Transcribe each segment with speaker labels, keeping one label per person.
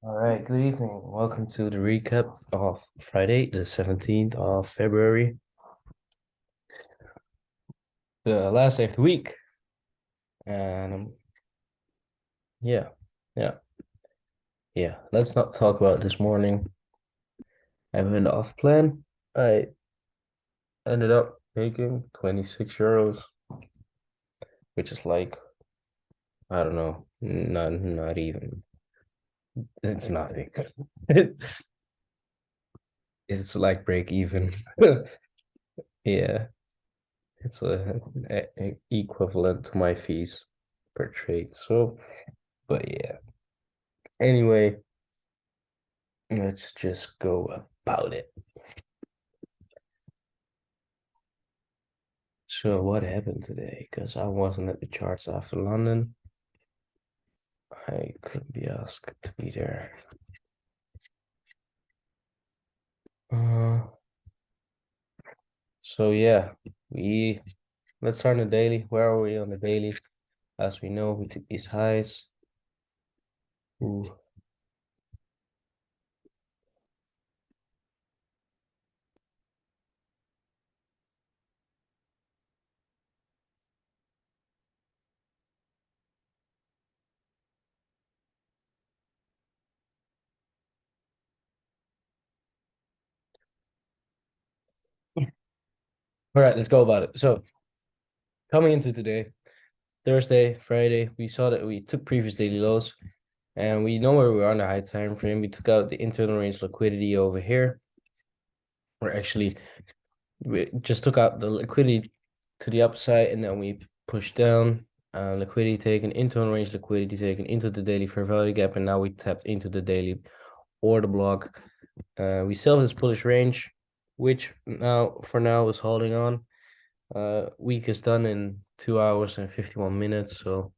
Speaker 1: All right, good evening. Welcome to the recap of Friday, the 17th of February, the last day of the week. And yeah, yeah, yeah. Let's not talk about this morning. I went off plan. I ended up making 26 euros, which is like, I don't know, not even. It's nothing. It's like break even. Yeah, it's a equivalent to my fees per trade. So, but yeah. Anyway, let's just go about it. So, what happened today? Because I wasn't at the charts after London. I could be asked to be there. Uh, so yeah, we let's start on the daily. Where are we on the daily? As we know, we took these highs. Ooh. All right, let's go about it. So, coming into today, Thursday, Friday, we saw that we took previous daily lows, and we know where we are on the high time frame. We took out the internal range liquidity over here. We're actually we just took out the liquidity to the upside, and then we pushed down. Liquidity taken, internal range liquidity taken into the daily fair value gap, and now we tapped into the daily order block. We still have this bullish range, which now for now is holding on. Week is done in 2 hours and 51 minutes, so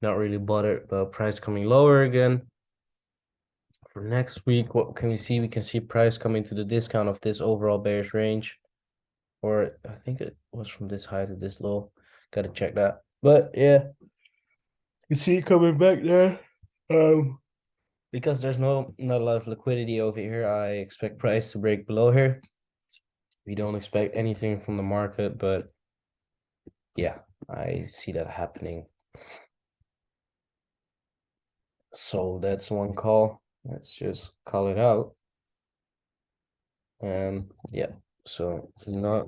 Speaker 1: not really bothered about price coming lower again. For next week, what can we see? We can see price coming to the discount of this overall bearish range, or I think it was from this high to this low. Got to check that. But yeah, you see it coming back there. Because there's not a lot of liquidity over here, I expect price to break below here. We don't expect anything from the market, but yeah, I see that happening. So that's one call. Let's just call it out. And yeah, so not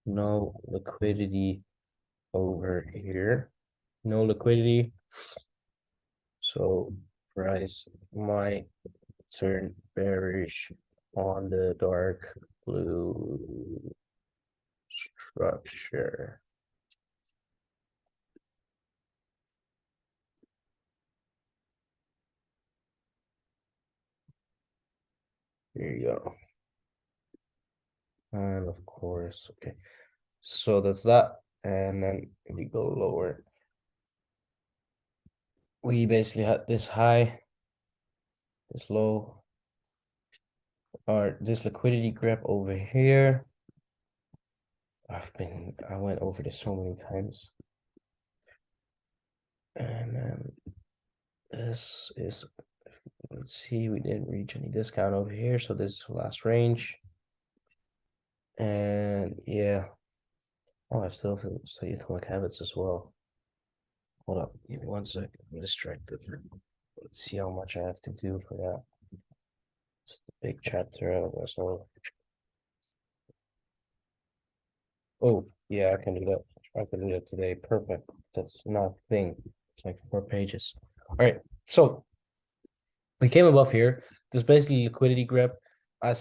Speaker 1: no liquidity over here. No liquidity. So price might turn bearish on the dark blue structure. Here you go. And of course, okay. So that's that. And then we go lower. We basically had this high, this low, or this liquidity grab over here. I went over this so many times. And then this is, let's see, we didn't reach any discount over here. So this is the last range. And yeah. Oh, I still have atomic habits as well. Hold up, give me 1 second. I'm distracted. Let's see how much I have to do for that. It's a big chapter out there, so oh yeah, I can do that. I can do that today. Perfect. That's not a thing. It's like 4 pages. All right, so we came above here. This basically liquidity grab. I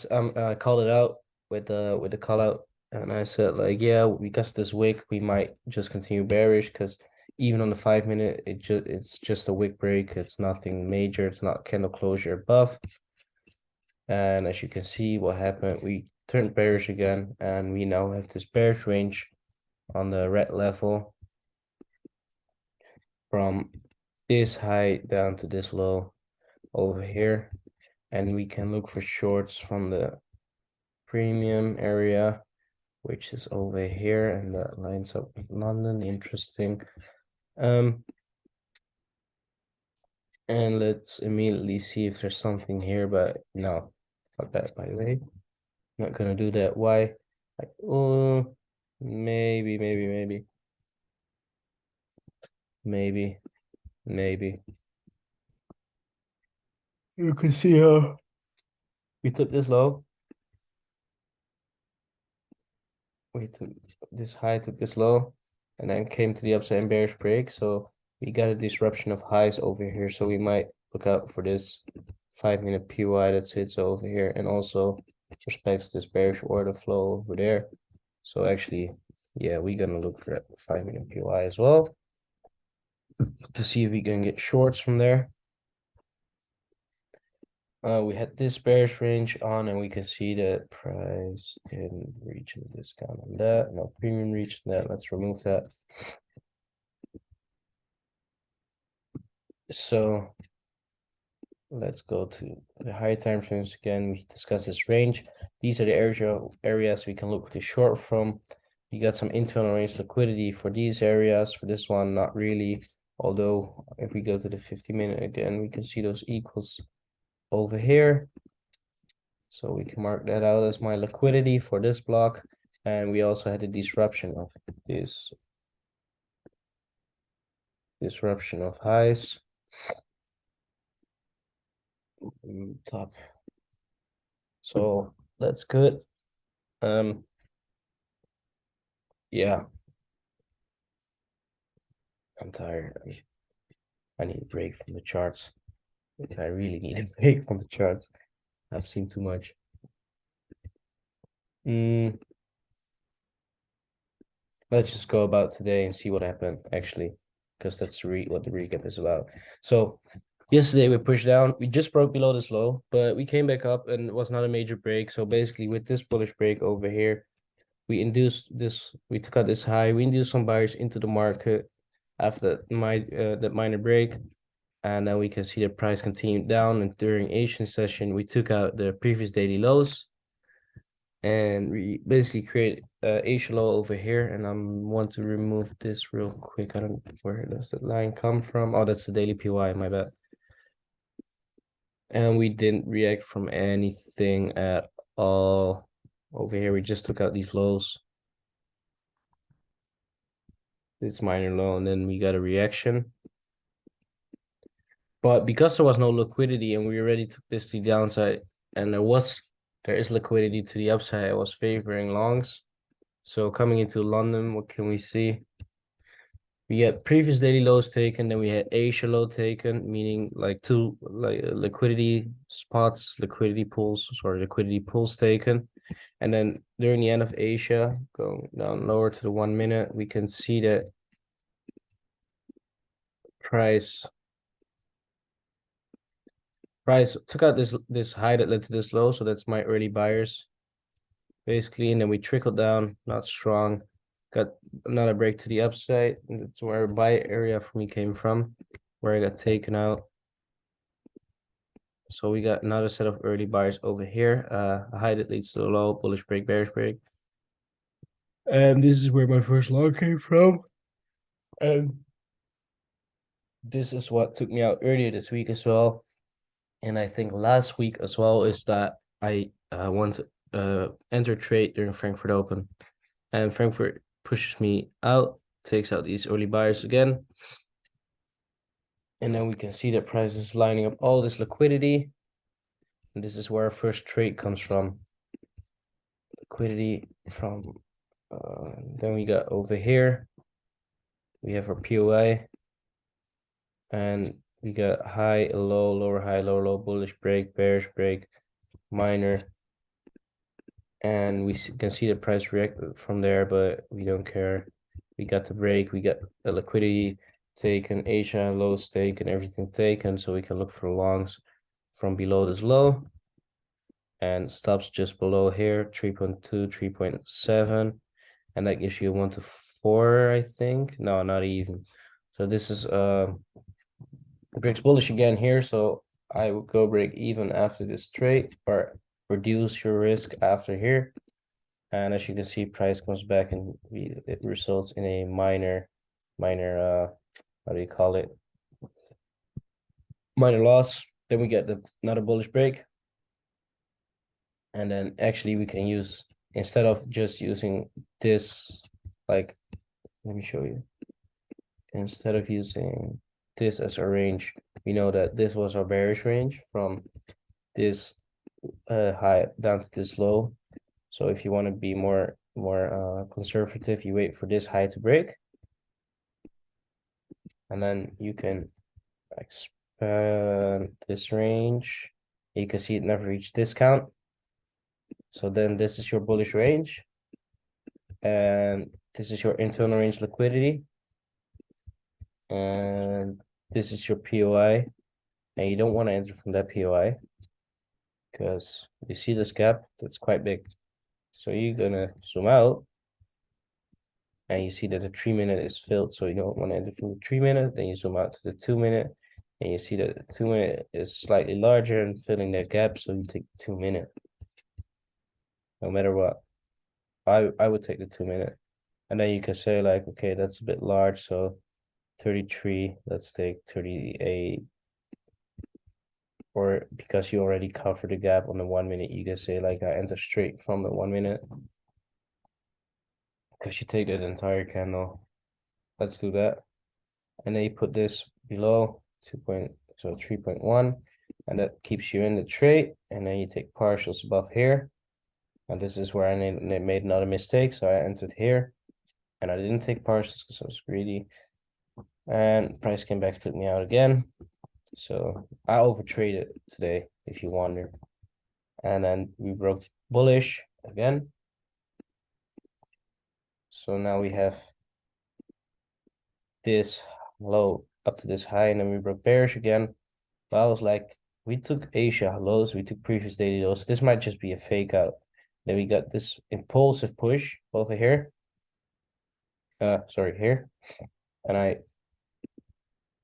Speaker 1: called it out with the call out, and I said like, yeah, because this wick, we might just continue bearish because even on the 5 minute, it's just a wick break. It's nothing major. It's not candle closure above. And as you can see, what happened, we turned bearish again, and we now have this bearish range on the red level from this high down to this low over here. And we can look for shorts from the premium area, which is over here, and that lines up with London. Interesting. And let's immediately see if there's something here, but no, fuck that, by the way. Not gonna do that. Why? Like, oh, maybe, maybe. You can see how we took this low. We took this high, took this low, and then came to the upside and bearish break. So we got a disruption of highs over here. So we might look out for this 5-minute PY that sits over here, and also respects this bearish order flow over there. So actually, yeah, we're gonna look for that 5-minute PY as well to see if we can get shorts from there. We had this bearish range on, and we can see that price didn't reach a discount on that. No premium reached that. Let's remove that. So let's go to the high time frames again. We discuss this range. These are the areas we can look to short from. You got some internal range liquidity for these areas. For this one, not really. Although if we go to the 50-minute again, we can see those equals over here. So we can mark that out as my liquidity for this block. And we also had a disruption of this disruption of highs. Top. So that's good. Yeah. I'm tired. I need a break from the charts. I really need a break from the charts. I've seen too much. Let's just go about today and see what happened, actually, because that's what the recap is about. So yesterday we pushed down. We just broke below this low, but we came back up and it was not a major break. So basically with this bullish break over here, we took out this high. We induced some buyers into the market after that minor break. And then we can see the price continued down. And during Asian session, we took out the previous daily lows. And we basically create Asia low over here. And I want to remove this real quick. I don't know where does that line come from. Oh, that's the daily PY, my bad. And we didn't react from anything at all. Over here, we just took out these lows. This minor low, and then we got a reaction. But because there was no liquidity and we already took this to the downside, and there is liquidity to the upside, I was favoring longs. So coming into London, what can we see? We had previous daily lows taken, then we had Asia low taken, meaning like two liquidity pools taken. And then during the end of Asia, going down lower to the 1 minute, we can see that price took out this high that led to this low. So that's my early buyers, basically. And then we trickled down, not strong. Got another break to the upside. And that's where a buy area for me came from, where I got taken out. So we got another set of early buyers over here. A high that leads to a low, bullish break, bearish break. And this is where my first long came from. And this is what took me out earlier this week as well. And I think last week as well is that I want to enter trade during Frankfurt Open. And Frankfurt pushes me out, takes out these early buyers again. And then we can see that price is lining up all this liquidity. And this is where our first trade comes from. Liquidity from, then we got over here. We have our POI. And we got high, low, lower, high, lower, low, bullish break, bearish break, minor. And we can see the price react from there, but we don't care. We got the break, we got the liquidity taken, Asia lows taken, everything taken, so we can look for longs from below this low. And stops just below here, 3.2, 3.7. And that gives you 1 to 4, I think. No, not even. So this is breaks bullish again here, so I would go break even after this trade or reduce your risk after here. And as you can see, price comes back and it results in a minor how do you call it, minor loss. Then we get another bullish break. And then actually we can use, instead of just using this, like, let me show you. Instead of using this as a range, we know that this was our bearish range from this high down to this low. So if you want to be more conservative, you wait for this high to break, and then you can expand this range. You can see it never reached discount. So then this is your bullish range, and this is your internal range liquidity, and this is your POI, and you don't want to enter from that POI because you see this gap that's quite big. So you're gonna zoom out and you see that the 3-minute is filled, so you don't want to enter from the 3-minute. Then you zoom out to the 2-minute and you see that the 2-minute is slightly larger and filling that gap, so you take the 2-minute no matter what. I would take the 2-minute, and then you can say like, okay, that's a bit large, so 33, let's take 38. Or because you already covered the gap on the 1-minute, you can say like, I enter straight from the 1-minute because you take that entire candle. Let's do that. And then you put this below 3.1, and that keeps you in the trade. And then you take partials above here, and this is where I made another mistake, so I entered here and I didn't take partials because I was greedy, and price came back, took me out again. So I overtraded today, if you wonder. And then we broke bullish again. So now we have this low up to this high, and then we broke bearish again. But I was like, we took Asia lows, we took previous daily lows. This might just be a fake out. Then we got this impulsive push over here. Sorry, here. And I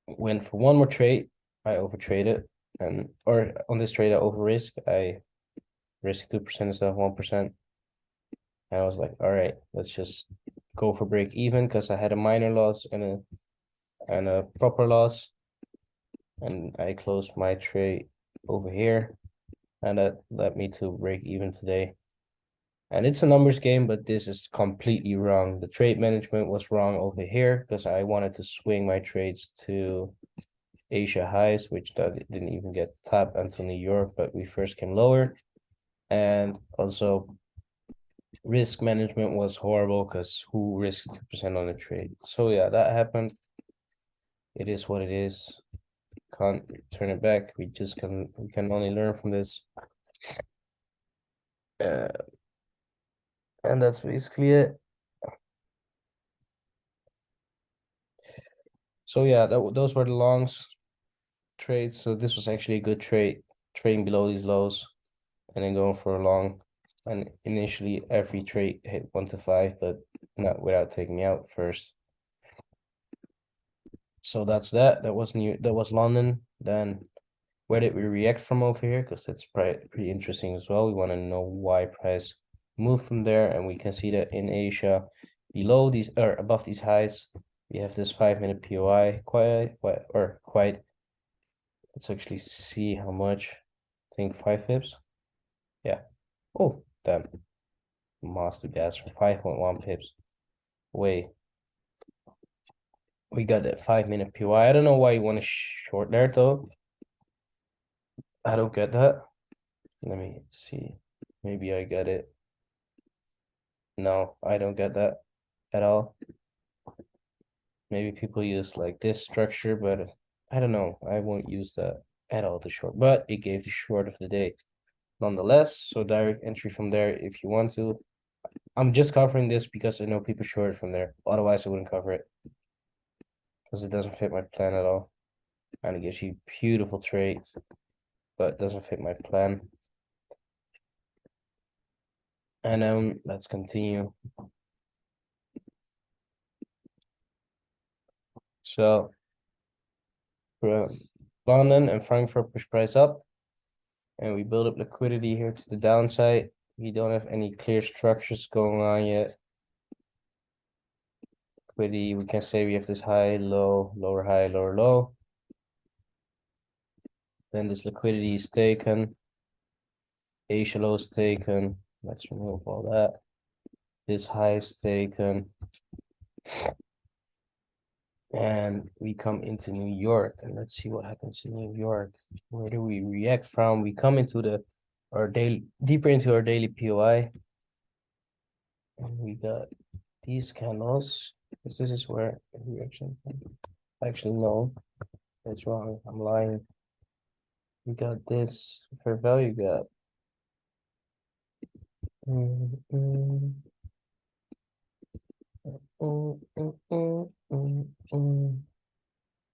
Speaker 1: went for one more trade. I overtraded, and or on this trade I over risk. I risked 2% instead of 1%. And I was like, all right, let's just go for break even, because I had a minor loss and a proper loss. And I closed my trade over here, and that led me to break even today. And it's a numbers game, but this is completely wrong. The trade management was wrong over here because I wanted to swing my trades to Asia highs, which didn't even get tapped until New York, but we first came lower. And also risk management was horrible because who risked 2% on a trade? So yeah, that happened. It is what it is. Can't turn it back. We can only learn from this. And that's basically it. So yeah, those were the longs trades. So this was actually a good trade, trading below these lows and then going for a long. And initially every trade hit 1 to 5, but not without taking me out first. So that's that. That was London. Then where did we react from over here? Because that's pretty interesting as well. We want to know why price moved from there, and we can see that in Asia, below these or above these highs, we have this 5-minute POI quite. Let's actually see how much. I think 5 pips. Yeah. Oh, damn. Master gas for 5.1 pips. Wait. We got that 5-minute POI. I don't know why you want to short there though. I don't get that. Let me see. Maybe I get it. No, I don't get that at all. Maybe people use like this structure, but I don't know. I won't use that at all to short, but it gave the short of the day nonetheless. So direct entry from there if you want to. I'm just covering this because I know people short from there. Otherwise, I wouldn't cover it because it doesn't fit my plan at all. And it gives you beautiful trade, but it doesn't fit my plan. And let's continue. So London and Frankfurt push price up, and we build up liquidity here to the downside. We don't have any clear structures going on yet. Liquidity, we can say we have this high, low, lower, high, lower, low. Then this liquidity is taken. Asia low is taken. Let's remove all that. This high is taken. And we come into New York, and let's see what happens in New York. Where do we react from? We come into our daily, deeper into our daily POI. And we got these candles. Because this is where reaction. Actually, no, that's wrong. I'm lying. We got this fair value gap. And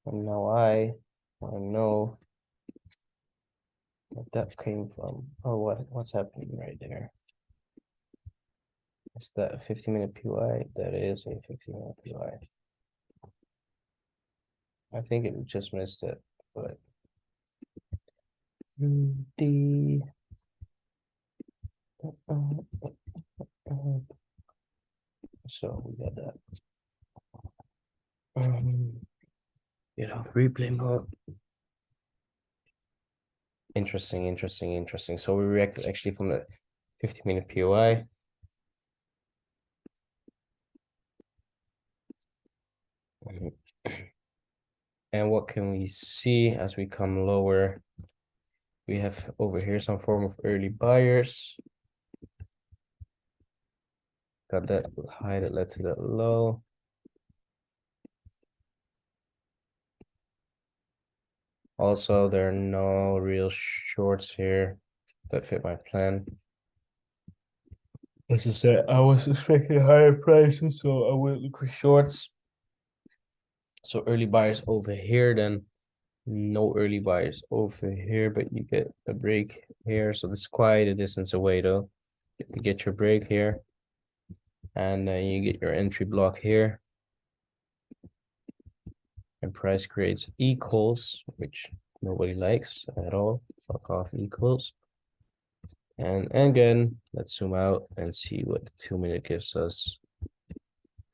Speaker 1: now I know what that came from. Oh, what's happening right there? Is that a 15-minute PY? That is a 15-minute PY. I think it just missed it, but so we got that. Get off replay mode. Interesting. So we reacted actually from the 15-minute POI. And what can we see as we come lower? We have over here some form of early buyers. Got that high that led to that low. Also, there are no real shorts here that fit my plan. As I said, I was expecting higher prices, so I wouldn't look for shorts. So early buyers over here, then no early buyers over here, but you get a break here. So this is quite a distance away though. You get your break here, and then you get your entry block here. And price creates equals, which nobody likes at all. Fuck off equals. And again, let's zoom out and see what the 2-minute gives us.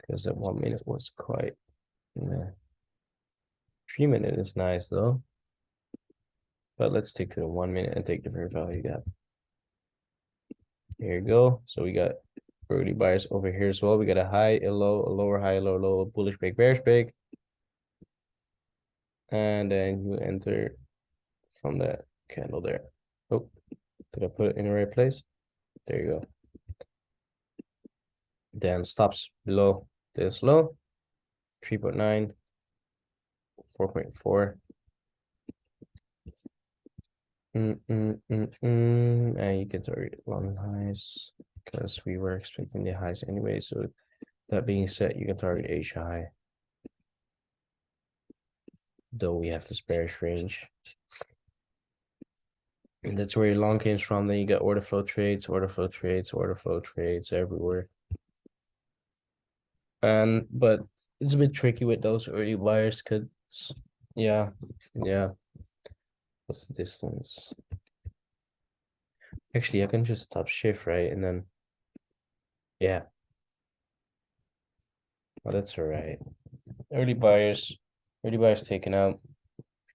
Speaker 1: Because that 1 minute was quite, 3-minute is nice though. But let's stick to the 1 minute and take the fair value gap. Here you go. So we got early buyers over here as well. We got a high, a low, a lower high, lower low, a bullish break, bearish break. And then you enter from that candle there. Oh, did I put it in the right place? There you go. Then stops below this low, 3.9, 4.4. And you get the long highs because we were expecting the highs anyway. So that being said, you can target Asia high. Though we have this bearish range. And that's where your long came from. Then you got order flow trades everywhere. But it's a bit tricky with those early buyers because yeah. What's the distance? Actually, I can just top shift, right? And then yeah. Well, that's all right. Early buyers taken out,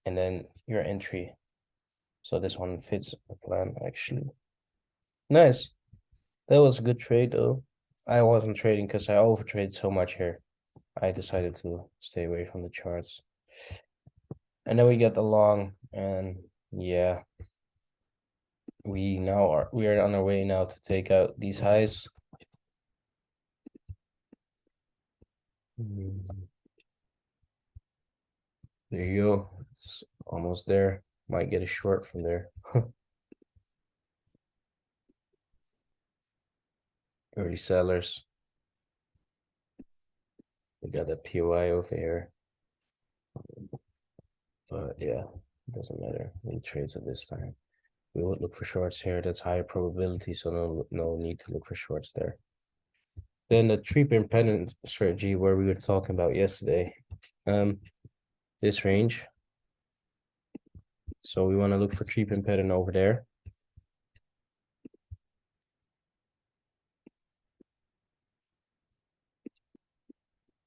Speaker 1: and then your entry. So this one fits the plan actually. Nice. That was a good trade though. I wasn't trading because I overtraded so much here. I decided to stay away from the charts. And then we get the long, and yeah. We are on our way now to take out these highs. There you go. It's almost there. Might get a short from there. Early sellers. We got the POI over here. But yeah, it doesn't matter. We trades at this time. We would look for shorts here. That's higher probability, so no need to look for shorts there. Then the 3-pin pennant strategy where we were talking about yesterday. This range. So we want to look for 3-pin pattern over there.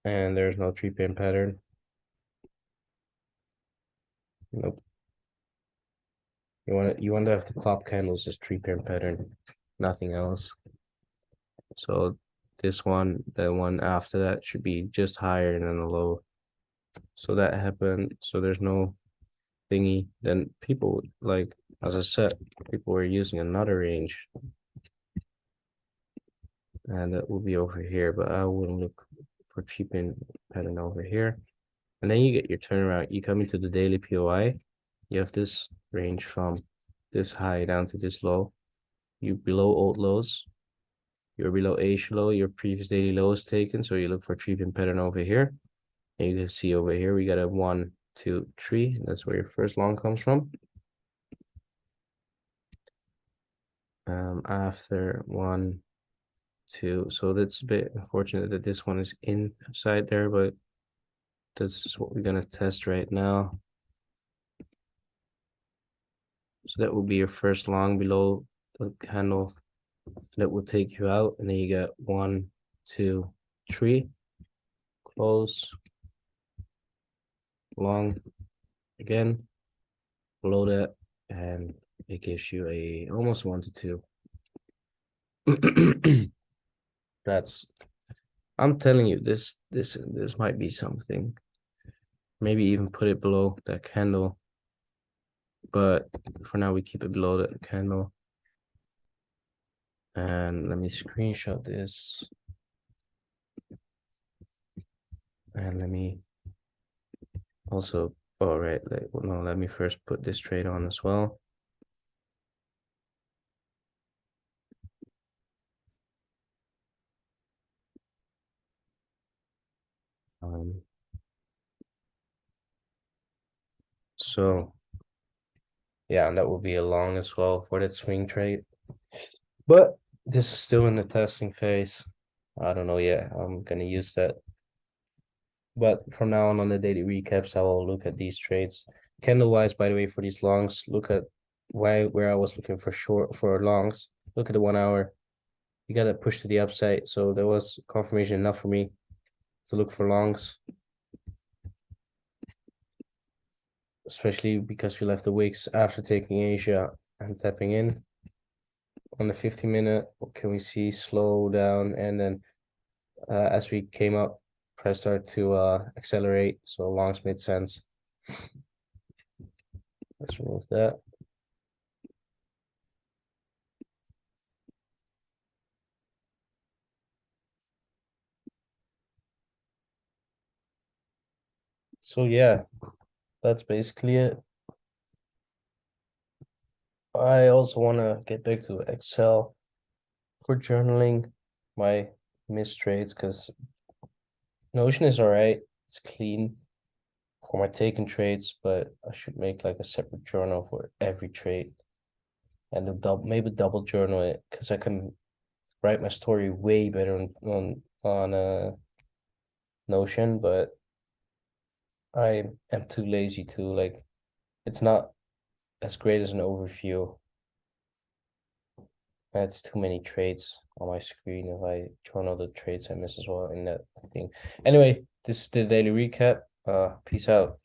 Speaker 1: And there's no 3-pin pattern. Nope. You want to have the top candles just 3 pair pattern, nothing else. So this one, the one after that should be just higher than the low. So that happened. So there's no thingy. Then people, like as I said, people were using another range, and that will be over here. But I wouldn't look for cheap in pattern over here. And then you get your turnaround. You come into the daily POI. You have this range from this high down to this low. You below old lows. You're below Asia low. Your previous daily low is taken. So you look for cheap in pattern over here. And you can see over here we got a 1, 2, 3. That's where your first long comes from. After 1, 2. So that's a bit unfortunate that this one is inside there, but this is what we're gonna test right now. So that will be your first long below the candle that will take you out, and then you get 1, 2, 3, close, long again, below that, and it gives you a almost 1 to 2. That's, I'm telling you, this might be something. Maybe even put it below that candle, but for now we keep it below that candle. And let me screenshot this. And let me also, all right, no, let me first put this trade on as well. So yeah, and that will be a long as well for that swing trade. But this is still in the testing phase. I don't know yet. I'm gonna use that. But from now on the daily recaps, I will look at these trades. Candle wise, by the way, for these longs, look at where I was looking for longs. Look at the 1 hour. You gotta push to the upside. So there was confirmation enough for me to look for longs. Especially because we left the wicks after taking Asia and tapping in. On the 50-minute, what can we see? Slow down, and then as we came up, price started to accelerate. So longs made sense. Let's remove that. So yeah, that's basically it. I also want to get back to Excel for journaling my missed trades, because Notion is all right. It's clean for my taken trades, but I should make like a separate journal for every trade and maybe double journal it, because I can write my story way better on Notion, but I am too lazy to, like, it's not as great as an overview. That's too many trades on my screen if I journal the trades I miss as well in that thing. Anyway, this is the daily recap. Peace out.